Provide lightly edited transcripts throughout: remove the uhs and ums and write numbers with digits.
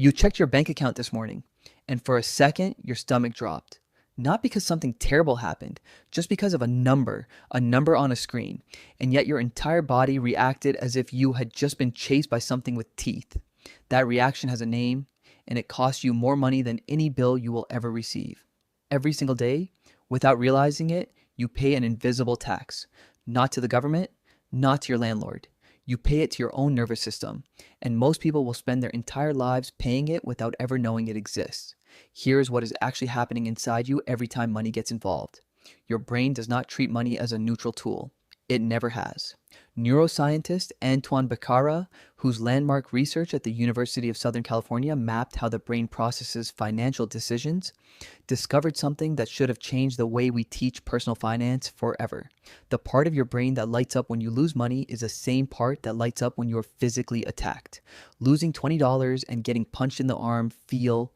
You checked your bank account this morning, and for a second, your stomach dropped. Not because something terrible happened, just because of a number on a screen, and yet your entire body reacted as if you had just been chased by something with teeth. That reaction has a name, and it costs you more money than any bill you will ever receive. Every single day, without realizing it, you pay an invisible tax. Not to the government, not to your landlord. You pay it to your own nervous system, and most people will spend their entire lives paying it without ever knowing it exists. Here's what is actually happening inside you every time money gets involved. Your brain does not treat money as a neutral tool. It never has. Neuroscientist Antoine Beccara, whose landmark research at the University of Southern California mapped how the brain processes financial decisions, discovered something that should have changed the way we teach personal finance forever. The part of your brain that lights up when you lose money is the same part that lights up when you're physically attacked. Losing $20 and getting punched in the arm feel,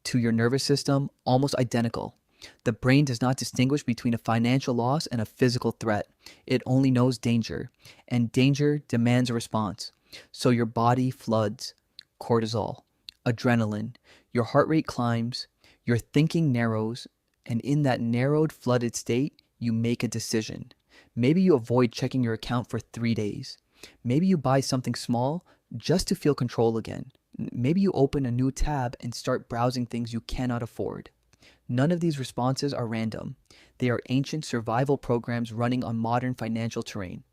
to your nervous system, almost identical. The brain does not distinguish between a financial loss and a physical threat. It only knows danger, and danger demands a response. So your body floods cortisol, adrenaline, your heart rate climbs, your thinking narrows, and in that narrowed, flooded state, you make a decision. Maybe you avoid checking your account for 3 days. Maybe you buy something small just to feel control again. Maybe you open a new tab and start browsing things you cannot afford. None of these responses are random. They are ancient survival programs running on modern financial terrain.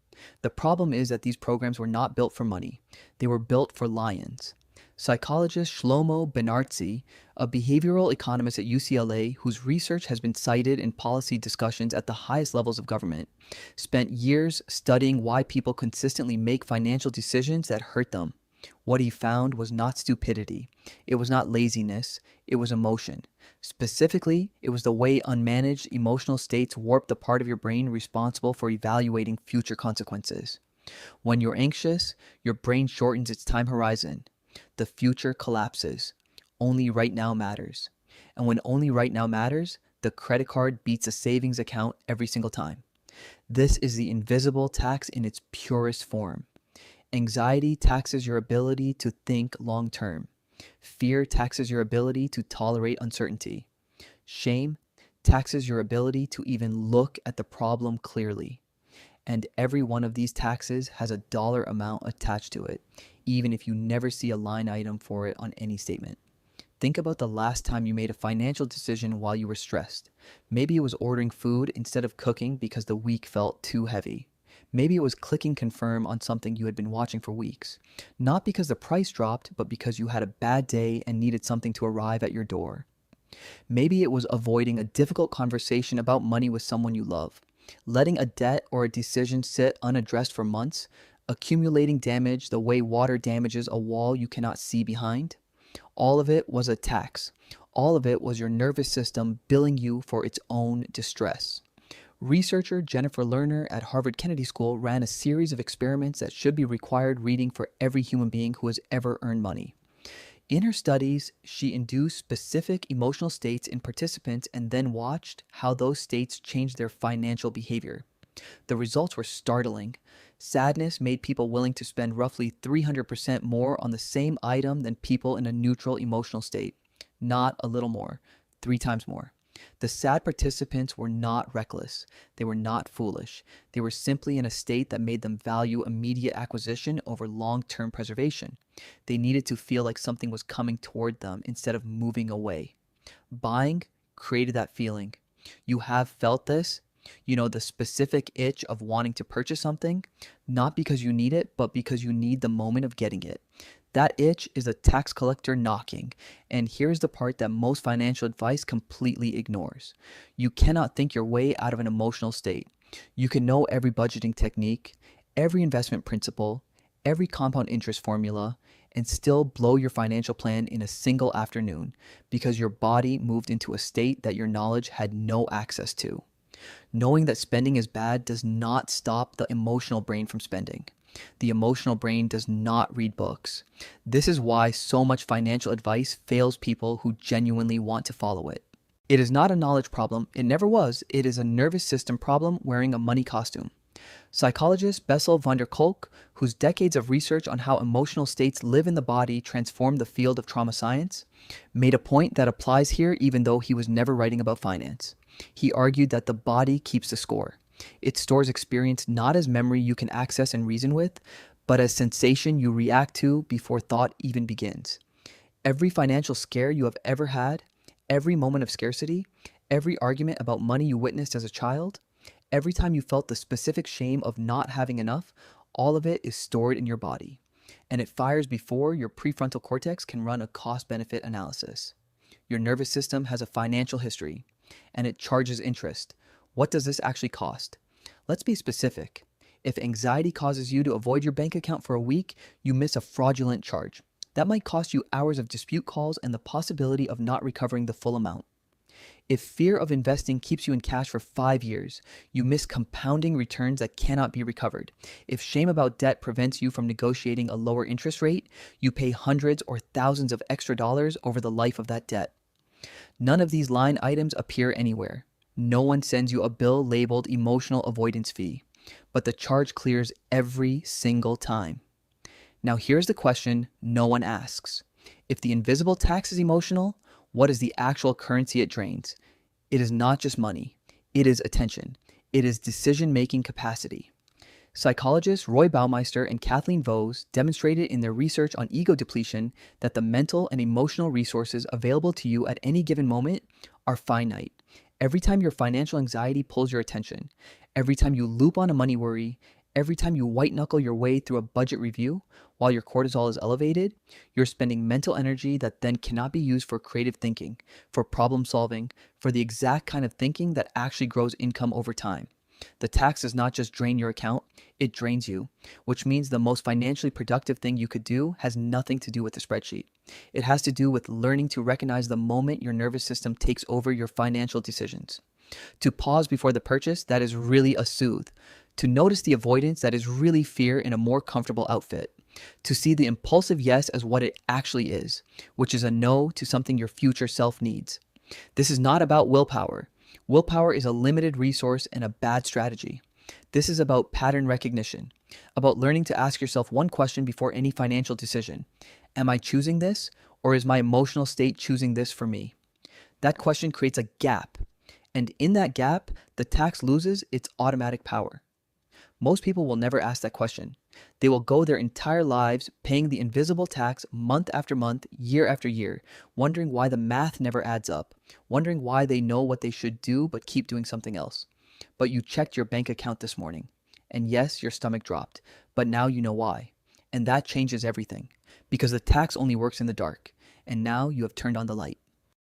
The problem is that these programs were not built for money. They were built for lions. Psychologist Shlomo Benartzi, a behavioral economist at UCLA whose research has been cited in policy discussions at the highest levels of government, spent years studying why people consistently make financial decisions that hurt them. What he found was not stupidity. It was not laziness. It was emotion. Specifically, it was the way unmanaged emotional states warp the part of your brain responsible for evaluating future consequences. When you're anxious, your brain shortens its time horizon. The future collapses. Only right now matters. And when only right now matters, the credit card beats a savings account every single time. This is the invisible tax in its purest form. Anxiety taxes your ability to think long term. Fear taxes your ability to tolerate uncertainty. Shame taxes your ability to even look at the problem clearly. And every one of these taxes has a dollar amount attached to it, even if you never see a line item for it on any statement. Think about the last time you made a financial decision while you were stressed. Maybe it was ordering food instead of cooking because the week felt too heavy. Maybe it was clicking confirm on something you had been watching for weeks. Not because the price dropped, but because you had a bad day and needed something to arrive at your door. Maybe it was avoiding a difficult conversation about money with someone you love. Letting a debt or a decision sit unaddressed for months, accumulating damage the way water damages a wall you cannot see behind. All of it was a tax. All of it was your nervous system billing you for its own distress. Researcher Jennifer Lerner at Harvard Kennedy School ran a series of experiments that should be required reading for every human being who has ever earned money. In her studies, she induced specific emotional states in participants and then watched how those states changed their financial behavior. The results were startling. Sadness made people willing to spend roughly 300% more on the same item than people in a neutral emotional state. Not a little more, 3 times more. The sad participants were not reckless. They were not foolish. They were simply in a state that made them value immediate acquisition over long-term preservation. They needed to feel like something was coming toward them instead of moving away. Buying created that feeling. You have felt this. You know, the specific itch of wanting to purchase something, not because you need it, but because you need the moment of getting it. That itch is a tax collector knocking, and here's the part that most financial advice completely ignores. You cannot think your way out of an emotional state. You can know every budgeting technique, every investment principle, every compound interest formula, and still blow your financial plan in a single afternoon because your body moved into a state that your knowledge had no access to. Knowing that spending is bad does not stop the emotional brain from spending. The emotional brain does not read books. This is why so much financial advice fails people who genuinely want to follow it. It is not a knowledge problem. It never was. It is a nervous system problem wearing a money costume. Psychologist Bessel van der Kolk, whose decades of research on how emotional states live in the body transformed the field of trauma science, made a point that applies here even though he was never writing about finance. He argued that the body keeps the score. It stores experience not as memory you can access and reason with, but as sensation you react to before thought even begins. Every financial scare you have ever had, every moment of scarcity, every argument about money you witnessed as a child, every time you felt the specific shame of not having enough, all of it is stored in your body. And it fires before your prefrontal cortex can run a cost-benefit analysis. Your nervous system has a financial history, and it charges interest. What does this actually cost? Let's be specific. If anxiety causes you to avoid your bank account for a week, you miss a fraudulent charge. That might cost you hours of dispute calls and the possibility of not recovering the full amount. If fear of investing keeps you in cash for 5 years, you miss compounding returns that cannot be recovered. If shame about debt prevents you from negotiating a lower interest rate, you pay hundreds or thousands of extra dollars over the life of that debt. None of these line items appear anywhere. No one sends you a bill labeled emotional avoidance fee, but the charge clears every single time. Now here's the question no one asks. If the invisible tax is emotional, what is the actual currency it drains? It is not just money. It is attention. It is decision-making capacity. Psychologists Roy Baumeister and Kathleen Vose demonstrated in their research on ego depletion that the mental and emotional resources available to you at any given moment are finite. Every time your financial anxiety pulls your attention, every time you loop on a money worry, every time you white-knuckle your way through a budget review while your cortisol is elevated, you're spending mental energy that then cannot be used for creative thinking, for problem solving, for the exact kind of thinking that actually grows income over time. The tax does not just drain your account, it drains you, which means the most financially productive thing you could do has nothing to do with the spreadsheet. It has to do with learning to recognize the moment your nervous system takes over your financial decisions. To pause before the purchase, that is really a soothe. To notice the avoidance, that is really fear in a more comfortable outfit. To see the impulsive yes as what it actually is, which is a no to something your future self needs. This is not about willpower. Willpower is a limited resource and a bad strategy. This is about pattern recognition, about learning to ask yourself one question before any financial decision. Am I choosing this, or is my emotional state choosing this for me? That question creates a gap, and in that gap, the tax loses its automatic power. Most people will never ask that question. They will go their entire lives paying the invisible tax month after month, year after year, wondering why the math never adds up, wondering why they know what they should do but keep doing something else. But you checked your bank account this morning, and yes, your stomach dropped, but now you know why. And that changes everything, because the tax only works in the dark, and now you have turned on the light.